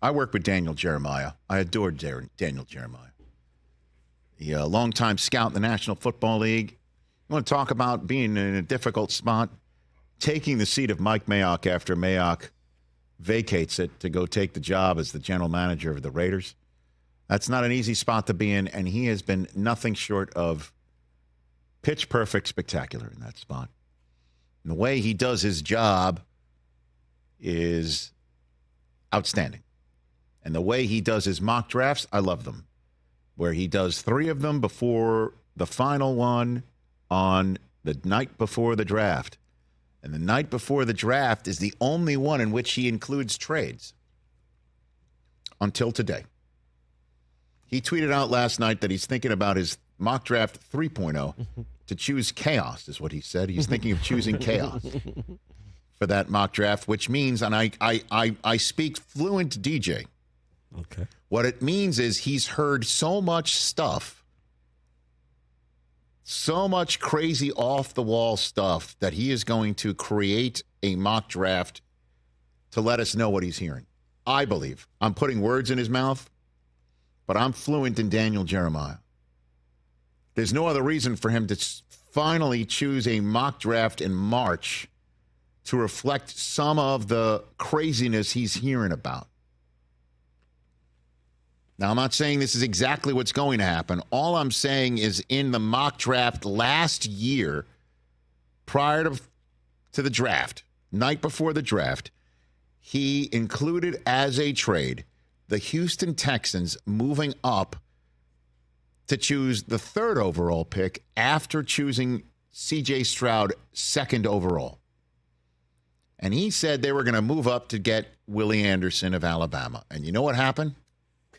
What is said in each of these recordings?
I worked with Daniel Jeremiah. I adored Daniel Jeremiah. He a longtime scout in the National Football League. You want to talk about being in a difficult spot? Taking the seat of Mike Mayock after Mayock vacates it to go take the job as the general manager of the Raiders. That's not an easy spot to be in, and he has been nothing short of pitch perfect spectacular in that spot. And the way he does his job is outstanding. And the way he does his mock drafts, I love them. Where he does 3 of them before the final one on the night before the draft. And the night before the draft is the only one in which he includes trades. Until today. He tweeted out last night that he's thinking about his mock draft 3.0 to choose chaos, is what he said. He's thinking of choosing chaos for that mock draft, which means, and I speak fluent DJ. Okay. What it means is he's heard so much stuff, so much crazy off-the-wall stuff that he is going to create a mock draft to let us know what he's hearing. I believe. I'm putting words in his mouth, but I'm fluent in Daniel Jeremiah. There's no other reason for him to finally choose a mock draft in March to reflect some of the craziness he's hearing about. Now, I'm not saying this is exactly what's going to happen. All I'm saying is in the mock draft last year, prior to the draft, night before the draft, he included as a trade the Houston Texans moving up to choose the 3rd overall pick after choosing C.J. Stroud 2nd overall. And he said they were going to move up to get Willie Anderson of Alabama. And you know what happened?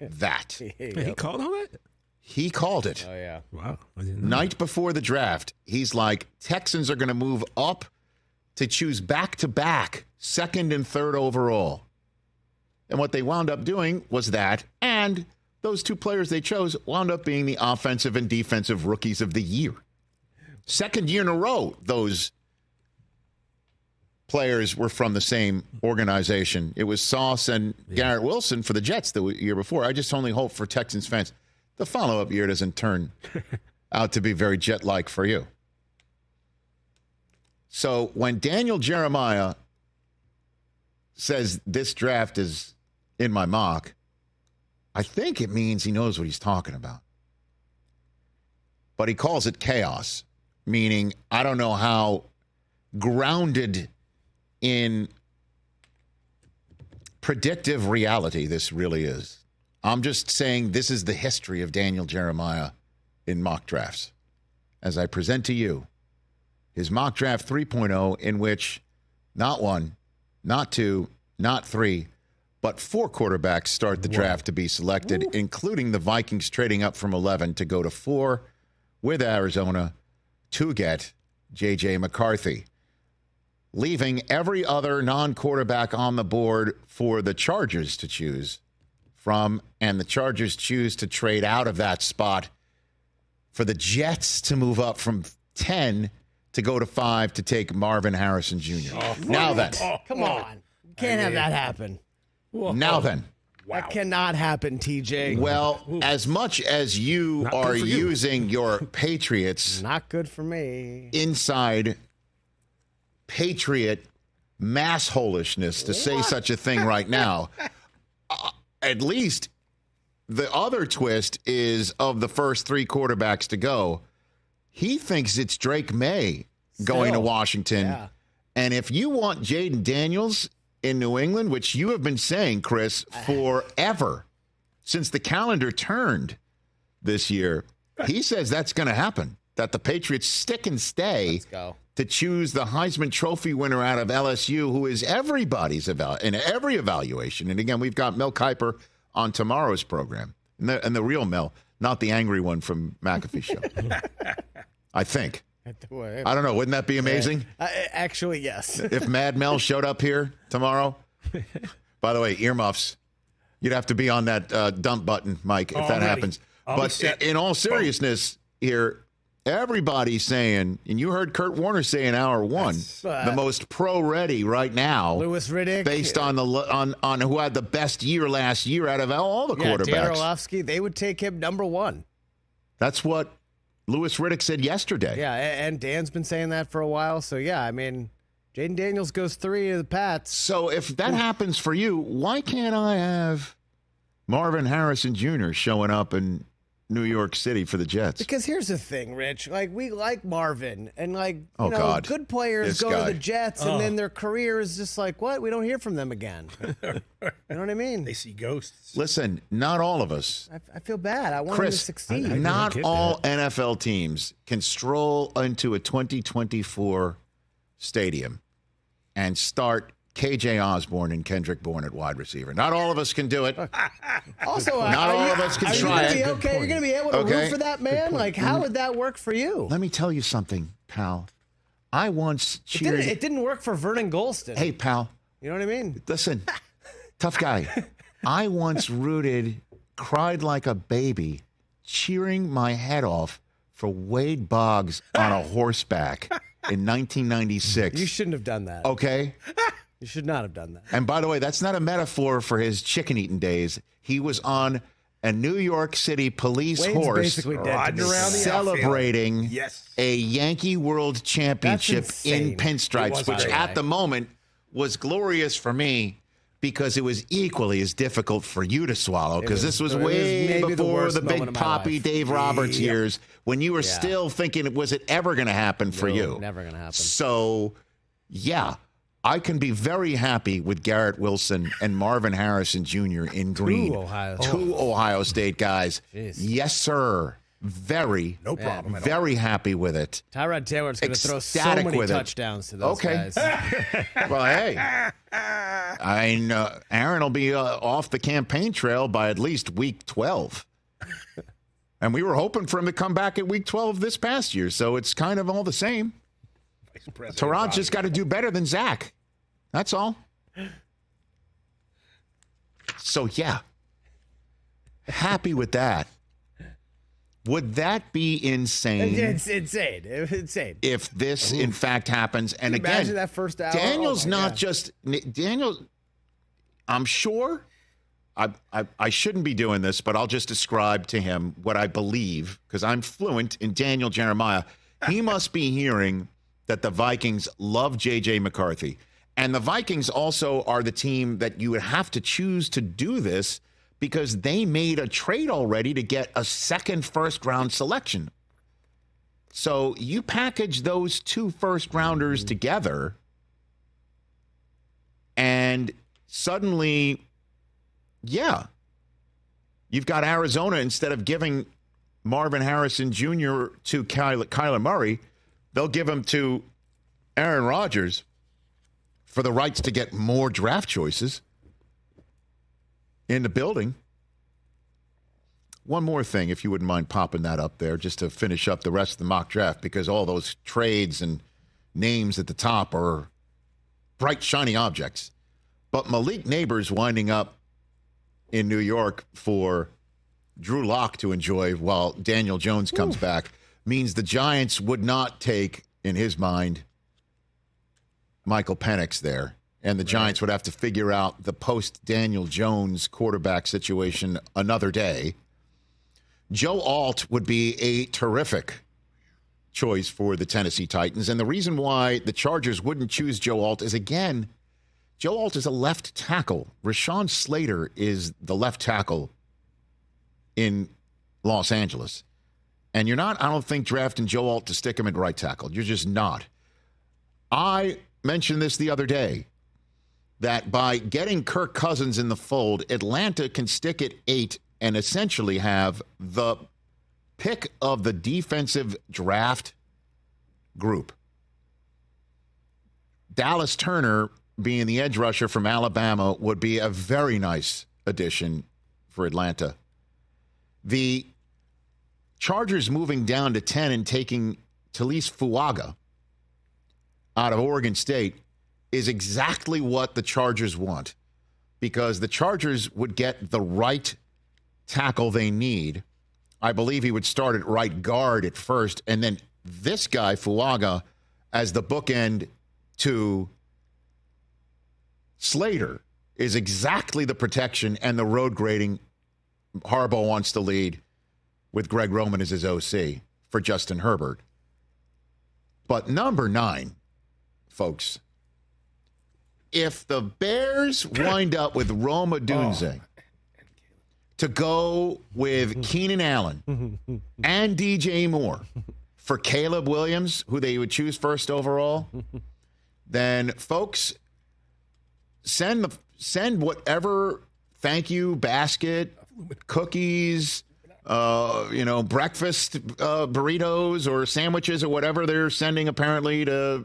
That. He called on it? He called it. Oh, yeah. Wow. I didn't know Night before the draft, he's like, Texans are going to move up to choose back-to-back 2nd and 3rd overall. And what they wound up doing was that, and those 2 players they chose wound up being the offensive and defensive rookies of the year. 2nd year in a row, those players were from the same organization. It was Sauce and Garrett Wilson for the Jets the year before. I just only hope for Texans fans the follow-up year doesn't turn out to be very Jet-like for you. So when Daniel Jeremiah says this draft is in my mock, I think it means he knows what he's talking about. But he calls it chaos, meaning I don't know how grounded in predictive reality this really is. I'm just saying this is the history of Daniel Jeremiah in mock drafts. As I present to you his mock draft 3.0, in which not 1, not 2, not 3, but 4 quarterbacks start the draft to be selected, including the Vikings trading up from 11 to go to 4 with Arizona to get J.J. McCarthy, leaving every other non-quarterback on the board for the Chargers to choose from, and the Chargers choose to trade out of that spot for the Jets to move up from 10 to go to 5 to take Marvin Harrison Jr. Now then. Come on. Can't have that happen. Now then. That cannot happen, TJ. Well, as much as you are using your Patriots Not good for me. inside Patriot massholishness to say such a thing right now, at least the other twist is of the first 3 quarterbacks to go, he thinks it's Drake May going to Washington. Yeah. And if you want Jaden Daniels in New England, which you have been saying, Chris, forever, since the calendar turned this year, he says that's going to happen, that the Patriots stick and stay to choose the Heisman Trophy winner out of LSU, who is everybody's in every evaluation. And again, we've got Mel Kiper on tomorrow's program, and the real Mel, not the angry one from McAfee Show. I think. I don't know. Wouldn't that be amazing? Actually, yes. If Mad Mel showed up here tomorrow. By the way, earmuffs. You'd have to be on that dump button, Mike, if that happens. But in all seriousness here, everybody's saying, and you heard Kurt Warner say in hour one, the most pro-ready right now, Louis Riddick, based on on who had the best year last year out of all the quarterbacks. Dan Orlovsky, they would take him number one. That's what Louis Riddick said yesterday. Yeah, and Dan's been saying that for a while. So, yeah, I mean, Jaden Daniels goes 3 of the Pats. So if that happens for you, why can't I have Marvin Harrison Jr. showing up in New York City for the Jets? Because here's the thing, Rich. Like, we like Marvin, and God. good players This go guy. to the Jets, and then their career is just like, what? We don't hear from them again. You know what I mean? They see ghosts. Listen, not all of us. I feel bad. I want Chris, him to succeed. I not get all that. NFL teams can stroll into a 2024 stadium and start KJ Osborne and Kendrick Bourne at wide receiver. Not all of us can do it. Also, Not all of us can try it. Okay, you're going to be able to Okay. root for that man? Like, how would that work for you? Let me tell you something, pal. I once cheered. It didn't work for Vernon Golston. Hey, pal, You know what I mean? listen, tough guy. I once cried like a baby, cheering my head off for Wade Boggs on a horseback in 1996. You shouldn't have done that. Okay? You should not have done that. And by the way, that's not a metaphor for his chicken eating days. He was on a New York City police Wade's horse basically dead to riding me. around the celebrating Yes. a Yankee World Championship in insane. pinstripes, It was which great. at the moment was glorious for me because it was equally as difficult for you to swallow because this was it was way maybe the before worst the moment big of my poppy life. Dave Roberts years when you were still thinking, was it ever going to happen for No, you? never gonna happen. So, yeah, I can be very happy with Garrett Wilson and Marvin Harrison Jr. in green. Two Ohio State guys. Jeez. Yes, sir. Very, No problem at all. very happy with it. Tyrod Taylor's going to throw so Ecstatic many with it. touchdowns to those Okay. guys. Well, hey, I know Aaron will be off the campaign trail by at least week 12. And we were hoping for him to come back at week 12 this past year, so it's kind of all the same. Tarod's just got to do better than Zach. That's all. So, yeah. Happy with that. Would that be insane It's insane. It's insane. if this, in fact, happens? And Can you again, imagine that first hour? Daniel's Oh, my not God. just Daniel. I'm sure I shouldn't be doing this, but I'll just describe to him what I believe because I'm fluent in Daniel Jeremiah. He must be hearing that the Vikings love J.J. McCarthy. And the Vikings also are the team that you would have to choose to do this because they made a trade already to get a second first-round selection. So you package those two first-rounders together, and suddenly, yeah, you've got Arizona, instead of giving Marvin Harrison Jr. to Kyler Murray, they'll give him to Aaron Rodgers for the rights to get more draft choices in the building. One more thing, if you wouldn't mind popping that up there, just to finish up the rest of the mock draft, because all those trades and names at the top are bright, shiny objects. But Malik Neighbors winding up in New York for Drew Lock to enjoy while Daniel Jones comes back means the Giants would not take, in his mind, Michael Penix there. And the Giants would have to figure out the post-Daniel Jones quarterback situation another day. Joe Alt would be a terrific choice for the Tennessee Titans. And the reason why the Chargers wouldn't choose Joe Alt is, again, Joe Alt is a left tackle. Rashawn Slater is the left tackle in Los Angeles. And you're not, I don't think, drafting Joe Alt to stick him at right tackle. You're just not. I mentioned this the other day, that by getting Kirk Cousins in the fold, Atlanta can stick at 8 and essentially have the pick of the defensive draft group. Dallas Turner, being the edge rusher from Alabama, would be a very nice addition for Atlanta. The Chargers moving down to 10 and taking Talise Fuaga out of Oregon State is exactly what the Chargers want, because the Chargers would get the right tackle they need I believe he would start at right guard at first, and then this guy, Fuaga, as the bookend to Slater is exactly the protection and the road grading Harbaugh wants to lead with Greg Roman as his OC for Justin Herbert. But number 9, folks, if the Bears wind up with Rome Odunze to go with Keenan Allen and DJ Moore for Caleb Williams, who they would choose first overall, then, folks, send whatever thank you basket, cookies, breakfast burritos or sandwiches or whatever they're sending apparently to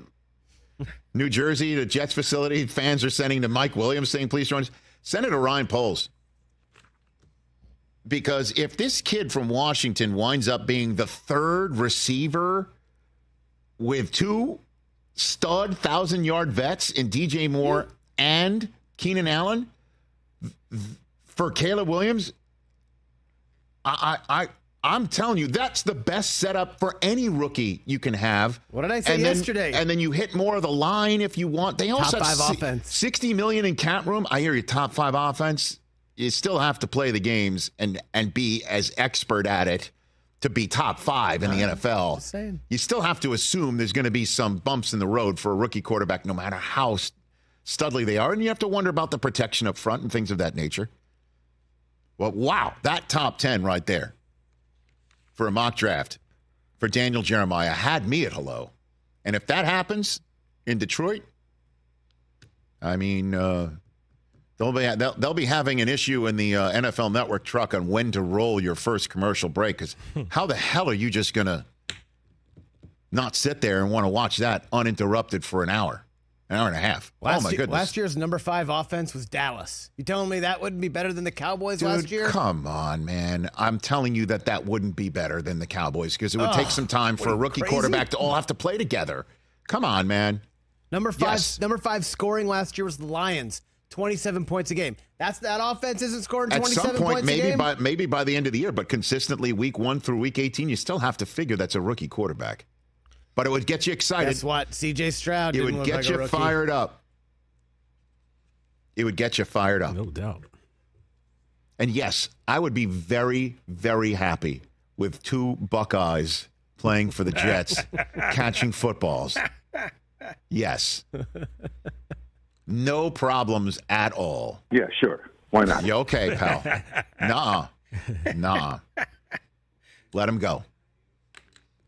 New Jersey, the Jets facility. Fans are sending to Mike Williams saying, please join us. Send it to Ryan Poles. Because if this kid from Washington winds up being the third receiver with 2 stud 1,000-yard vets in DJ Moore and Keenan Allen for Caleb Williams, I'm telling you, that's the best setup for any rookie you can have. What did I say yesterday? And then you hit more of the line if you want. They also top 5 have offense. $60 million in cap room. I hear you, top 5 offense. You still have to play the games and be as expert at it to be top 5 in the NFL. Just saying. You still have to assume there's going to be some bumps in the road for a rookie quarterback, no matter how studly they are. And you have to wonder about the protection up front and things of that nature. Well, wow, that top 10 right there for a mock draft for Daniel Jeremiah had me at hello. And if that happens in Detroit, I mean, they'll be having an issue in the NFL Network truck on when to roll your first commercial break. Because how the hell are you just going to not sit there and want to watch that uninterrupted for an hour and a half? Oh, my goodness. Last year's number 5 offense was Dallas. You telling me that wouldn't be better than the Cowboys Dude, last year? Come on, man. I'm telling you that wouldn't be better than the Cowboys because it would take some time for a rookie quarterback to all have to play together. Come on, man. Number 5 scoring last year was the Lions. 27 points a game. That offense isn't scoring 27 At some point, points a game? maybe by the end of the year, but consistently week 1 through week 18, you still have to figure that's a rookie quarterback. But it would get you excited. Guess what? C.J. Stroud It didn't would look get like a you rookie. fired up. It would get you fired up. No doubt. And yes, I would be very, very happy with 2 Buckeyes playing for the Jets, catching footballs. Yes. No problems at all. Yeah, sure. Why not? You okay, pal? Nuh-uh. Let him go.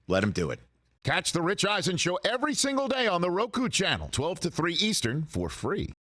Let him do it. Catch the Rich Eisen Show every single day on the Roku channel, 12 to 3 Eastern, for free.